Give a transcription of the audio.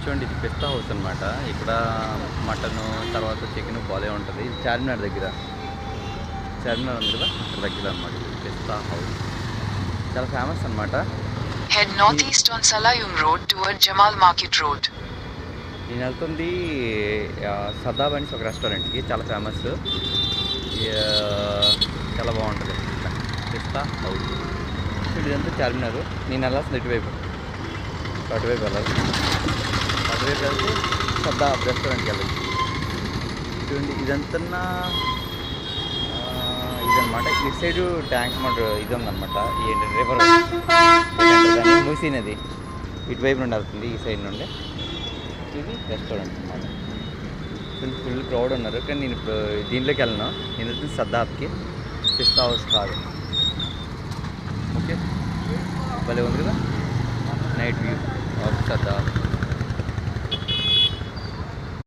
చూడండి ఇది పిస్తా హౌస్ అనమాట. ఇక్కడ మటను తర్వాత చికెన్ బాగా ఉంటుంది. ఇది చార్మినార్ దగ్గర, చార్మినార్ ఉంది కదా అక్కడ దగ్గర అనమాట. ఇది పిస్తా హౌస్ చాలా ఫేమస్ అనమాట. Head northeast on Salayum Road toward Jamal Market Road. నేను వెళ్తుంది సదాబ్ అనేసి ఒక రెస్టారెంట్కి, చాలా ఫేమస్, చాలా బాగుంటుంది పిస్తా హౌస్. ఇదంతా చార్మినార్. నేను వెళ్ళాల్సింది ఇటువైపు, అటువైపు వెళ్ళాలి. అటువైపు వెళ్తే సదాబ్ రెస్టారెంట్కి వెళ్ళాలి. చూడండి ఇదంతా ఇదనమాట. ఇటు సైడ్ ట్యాంక్ మాట ఇది ఉందన్నమాట. ఏంటంటే రివర్ మూసీ నది ఇటువైపు నుండి వెళ్తుంది, ఈ సైడ్ నుండి. ఇది రెస్టారెంట్ అనమాట. ఫుల్ క్రౌడ్ ఉన్నారు, కానీ నేను ఇప్పుడు దీంట్లోకి వెళ్ళను. నేను వెళ్తుంది సదాబ్కి, పిస్తా హౌస్ కాదు. ఓకే, భలే ఉంది కదా నైట్ వ్యూ ఆఫ్ సదాబ్.